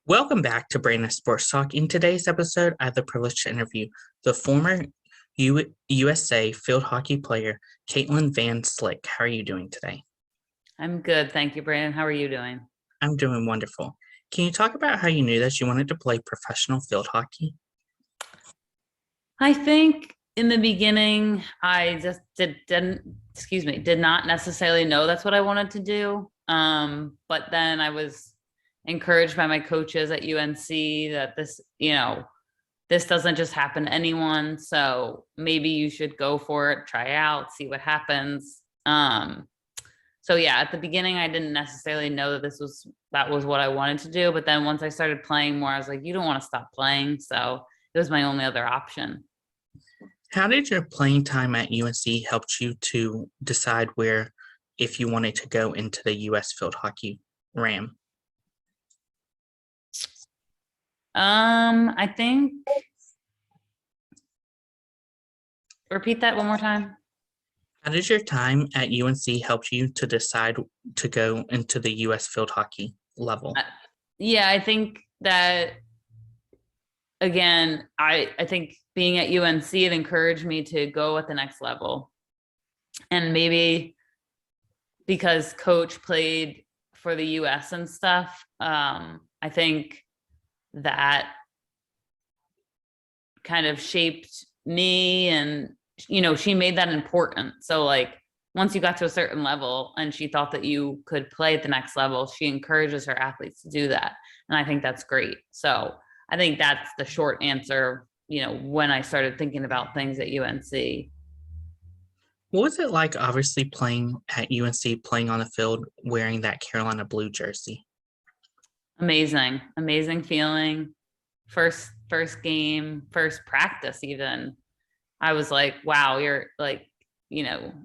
Welcome back to Brandon Sports Talk. In today's episode, I have the privilege to interview the former USA field hockey player, Caitlin Van Sickle. How are you doing today? I'm good. Thank you, Brandon. How are you doing? I'm doing wonderful. Can you talk about how you knew that you wanted to play professional field hockey? I think in the beginning, I just did not necessarily know that's what I wanted to do. But then I was encouraged by my coaches at UNC that this doesn't just happen to anyone. So maybe you should go for it, try out, see what happens. So yeah, at the beginning, I didn't necessarily know that was what I wanted to do. But then once I started playing more, I was like, you don't want to stop playing. So it was my only other option. How did your playing time at UNC help you to decide if you wanted to go into the US field hockey ram? I think repeat that one more time. How did your time at UNC help you to decide to go into the US field hockey level? Yeah, I think that again, I think being at UNC, it encouraged me to go at the next level. And maybe because coach played for the US and stuff, I think that kind of shaped me, and she made that important. So like once you got to a certain level and she thought that you could play at the next level, she encourages her athletes to do that. And I think that's great. So I think that's the short answer, when I started thinking about things at UNC. What was it like, obviously, playing at UNC, playing on the field, wearing that Carolina blue jersey? Amazing feeling. First game, first practice even. I was like, wow, you're like,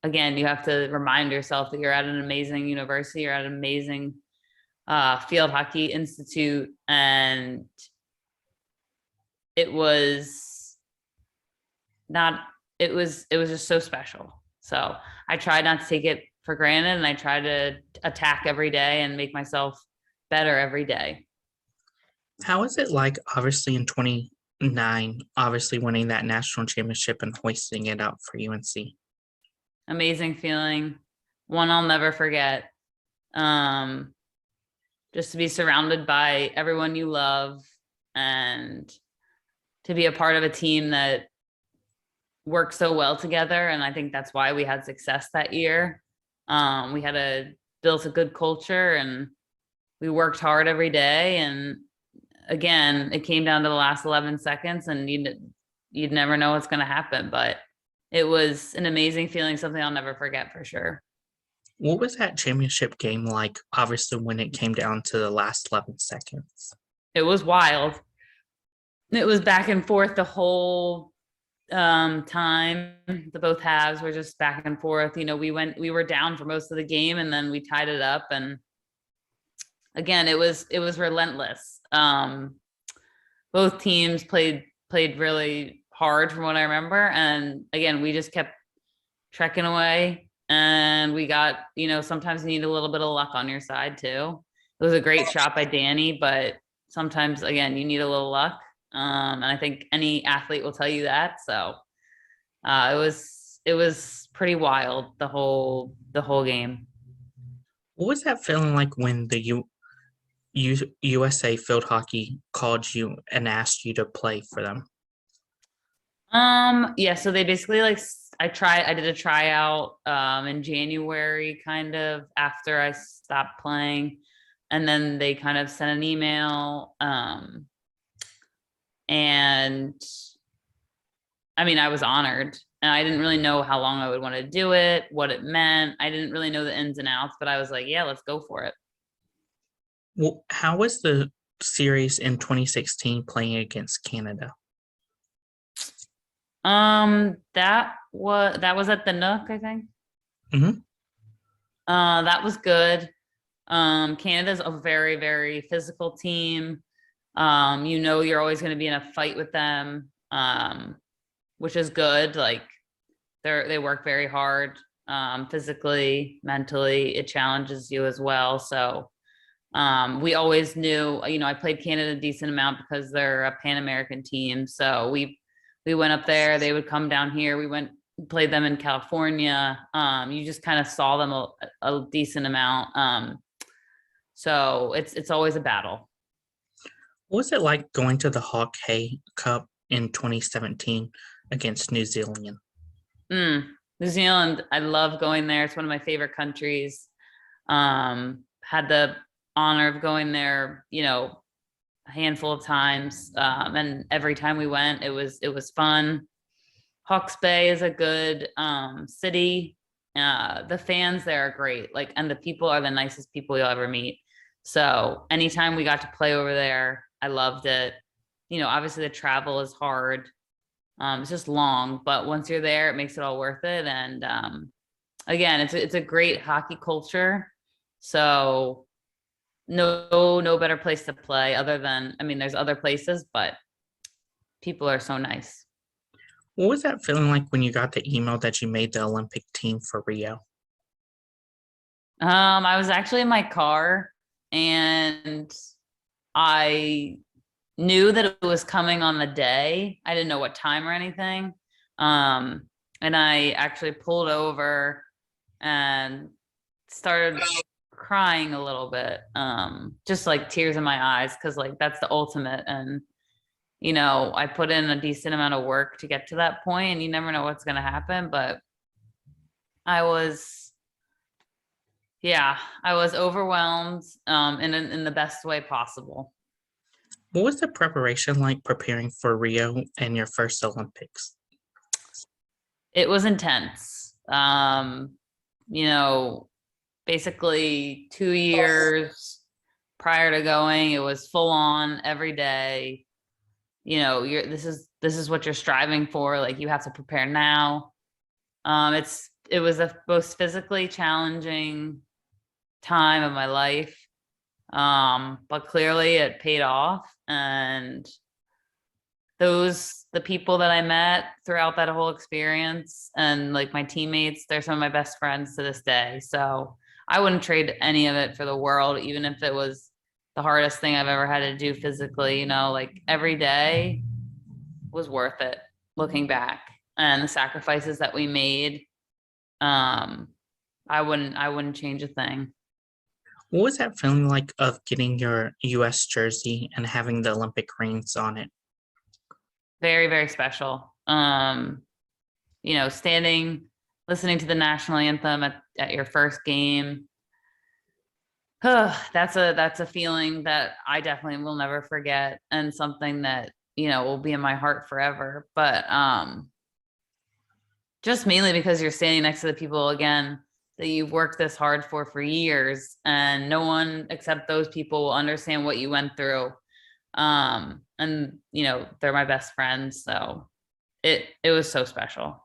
again, you have to remind yourself that you're at an amazing university, you're at an amazing field hockey institute, and it was just so special. So I tried not to take it for granted, and I try to attack every day and make myself better every day. How is it like, obviously, in 29, obviously winning that national championship and hoisting it out for UNC? Amazing feeling. One I'll never forget. Just to be surrounded by everyone you love and to be a part of a team that works so well together. And I think that's why we had success that year. We built a good culture, and we worked hard every day. And again, it came down to the last 11 seconds, and you'd never know what's going to happen, but it was an amazing feeling, something I'll never forget for sure. What was that championship game like, obviously, when it came down to the last 11 seconds? It was wild. It was back and forth the whole time. The both halves were just back and forth. We were down for most of the game, and then we tied it up. And again, it was relentless. Both teams played really hard from what I remember. And again, we just kept trekking away, and we got, sometimes you need a little bit of luck on your side too. It was a great shot by Danny, but sometimes again, you need a little luck. And I think any athlete will tell you that. So it was pretty wild, the whole game. What was that feeling like when the USA Field Hockey called you and asked you to play for them? Yeah, so they basically I did a tryout in January, kind of after I stopped playing, and then they kind of sent an email. And I mean, I was honored, and I didn't really know how long I would want to do it, what it meant. I didn't really know the ins and outs, but I was like, yeah, let's go for it. Well, how was the series in 2016 playing against Canada? That was at the Nook, I think. Mm-hmm. That was good. Canada's a very, very physical team. You're always going to be in a fight with them, which is good. Like they work very hard, physically, mentally. It challenges you as well. So We always knew, I played Canada a decent amount because they're a Pan American team. So we went up there, they would come down here. Played them in California. You just kind of saw them a decent amount. So it's always a battle. What was it like going to the Hockey Cup in 2017 against New Zealand? New Zealand, I love going there. It's one of my favorite countries. Had the honor of going there, a handful of times. And every time we went, it was fun. Hawke's Bay is a good city. The fans there are great. And the people are the nicest people you'll ever meet. So anytime we got to play over there, I loved it. Obviously the travel is hard. It's just long, but once you're there, it makes it all worth it. And again, it's a great hockey culture. So no better place to play other than, there's other places, but people are so nice. What was that feeling like when you got the email that you made the Olympic team for Rio? I was actually in my car and I knew that it was coming on the day. I didn't know what time or anything. And I actually pulled over and started crying a little bit. Just like tears in my eyes, because that's the ultimate. And I put in a decent amount of work to get to that point, and you never know what's going to happen. But I was overwhelmed in the best way possible. What was the preparation like preparing for Rio and your first Olympics? It was intense. Basically 2 years prior to going, it was full on every day. This is what you're striving for. You have to prepare now. It was the most physically challenging time of my life. But clearly it paid off. And the people that I met throughout that whole experience and my teammates, they're some of my best friends to this day. So I wouldn't trade any of it for the world, even if it was the hardest thing I've ever had to do physically. Every day was worth it looking back, and the sacrifices that we made. I wouldn't change a thing. What was that feeling like of getting your US jersey and having the Olympic rings on it? Very, very special. Standing, listening to the national anthem at your first game. That's a feeling that I definitely will never forget, and something that, will be in my heart forever. But just mainly because you're standing next to the people, again, that you've worked this hard for years, and no one except those people will understand what you went through. And they're my best friends. So it was so special.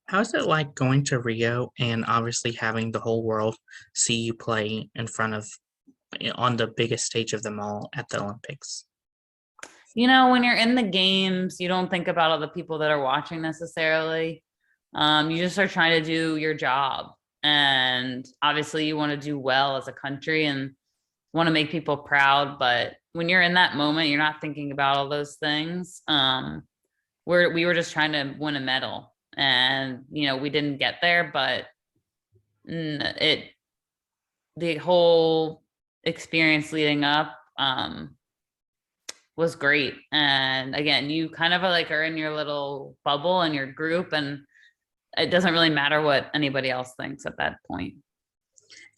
How's it like going to Rio and obviously having the whole world see you play on the biggest stage of them all at the Olympics? When you're in the games, you don't think about all the people that are watching necessarily. You just are trying to do your job. And obviously you want to do well as a country and want to make people proud. But when you're in that moment, you're not thinking about all those things. We were just trying to win a medal, and we didn't get there, but the whole experience leading up was great. And again, you kind of are in your little bubble and your group, and it doesn't really matter what anybody else thinks at that point.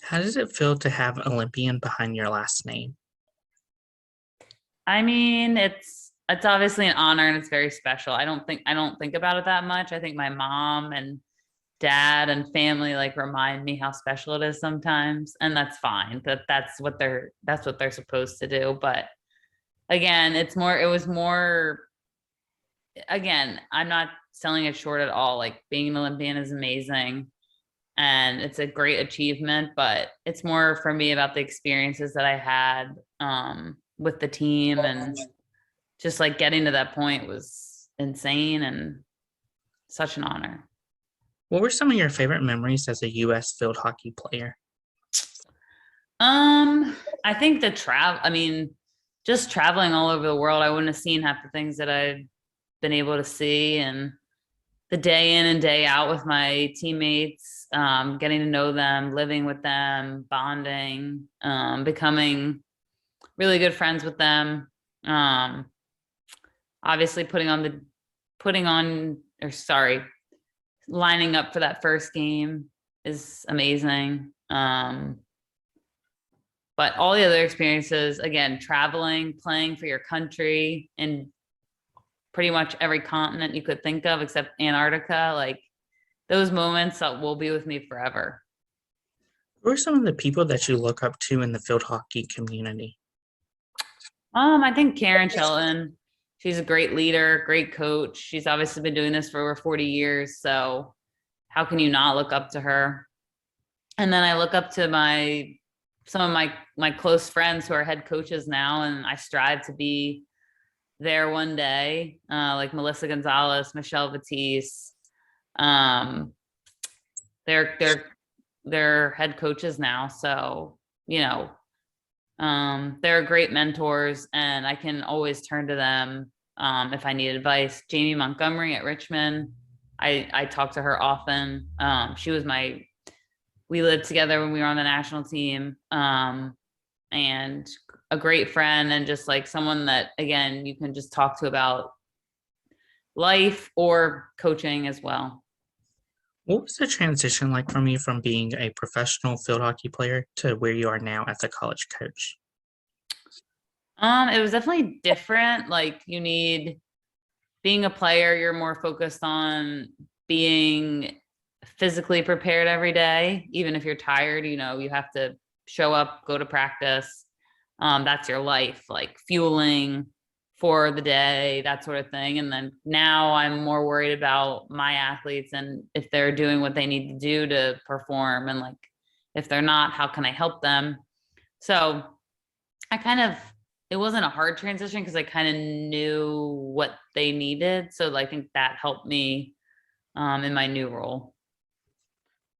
How does it feel to have Olympian behind your last name? It's obviously an honor, and it's very special. I don't think about it that much. I think my mom and dad and family remind me how special it is sometimes, and that's fine. That's what they're supposed to do. But again, it was more, again, I'm not selling it short at all. Being an Olympian is amazing and it's a great achievement, but it's more for me about the experiences that I had with the team, and just getting to that point was insane and such an honor. What were some of your favorite memories as a US field hockey player? I think just traveling all over the world, I wouldn't have seen half the things that I've been able to see, and the day in and day out with my teammates, getting to know them, living with them, bonding, becoming really good friends with them. Obviously lining up for that first game is amazing. But all the other experiences, again, traveling, playing for your country in pretty much every continent you could think of except Antarctica, like those moments that will be with me forever. Who are some of the people that you look up to in the field hockey community? I think Karen Shelton, she's a great leader, great coach. She's obviously been doing this for over 40 years. So how can you not look up to her? And then I look up to some of my close friends who are head coaches now, and I strive to be there one day, like Melissa Gonzalez, Michelle Batiste. They're head coaches now, so they're great mentors, and I can always turn to them if I need advice. Jamie Montgomery at Richmond, I talk to her often. We lived together when we were on the national team, and a great friend, and just like someone that, again, you can just talk to about life or coaching as well. What was the transition like from you from being a professional field hockey player to where you are now as a college coach? It was definitely different. Like being a player, you're more focused on being physically prepared every day. Even if you're tired, you have to show up, go to practice. That's your life, like fueling for the day, that sort of thing. And then now I'm more worried about my athletes and if they're doing what they need to do to perform. And like, if they're not, how can I help them? So it wasn't a hard transition because I kind of knew what they needed. So I think that helped me in my new role.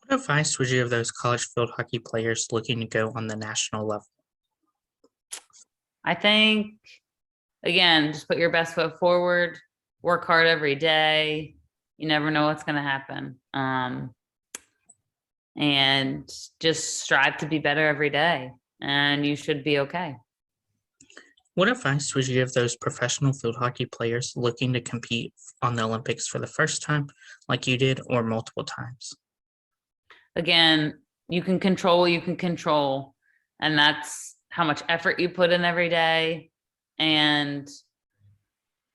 What advice would you give those college field hockey players looking to go on the national level? I think, again, just put your best foot forward, work hard every day. You never know what's going to happen. And just strive to be better every day, and you should be okay. What advice would you give those professional field hockey players looking to compete on the Olympics for the first time, like you did, or multiple times? Again, you can control what you can control, and that's how much effort you put in every day. And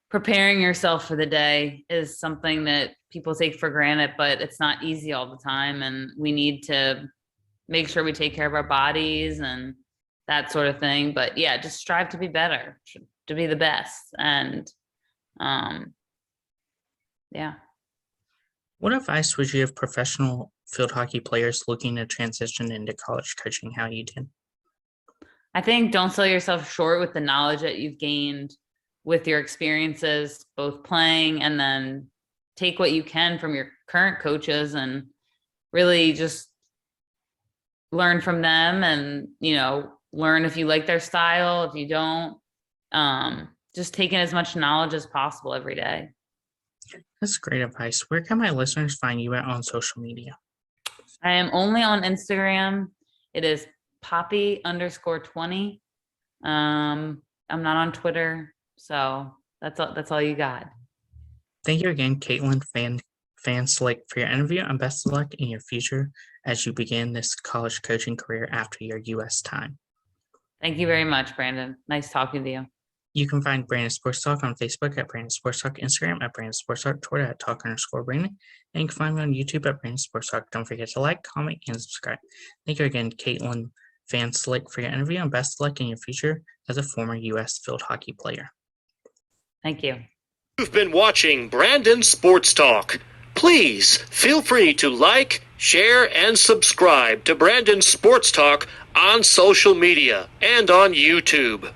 preparing yourself for the day is something that people take for granted, but it's not easy all the time. And we need to make sure we take care of our bodies and that sort of thing. But yeah, just strive to be better, to be the best. And yeah. What advice would you give professional field hockey players looking to transition into college coaching how you did? I think don't sell yourself short with the knowledge that you've gained with your experiences, both playing, and then take what you can from your current coaches and really just learn from them, and, learn if you like their style, if you don't, just take in as much knowledge as possible every day. That's great advice. Where can my listeners find you at on social media? I am only on Instagram. It is Poppy_20. I'm not on Twitter, so that's all you got. Thank you again, Caitlin Van Sickle, for your interview, and best of luck in your future as you begin this college coaching career after your U.S. time. Thank you very much, Brandon. Nice talking to you. You can find Brandon Sports Talk on Facebook at Brandon Sports Talk, Instagram at Brandon Sports Talk, Twitter at Talk_Brandon, and you can find me on YouTube at Brandon Sports Talk. Don't forget to like, comment, and subscribe. Thank you again, Caitlin Van Sickle, for your interview, and best of luck in your future as a former U.S. field hockey player. Thank you. You've been watching Brandon Sports Talk. Please feel free to like, share, and subscribe to Brandon Sports Talk on social media and on YouTube.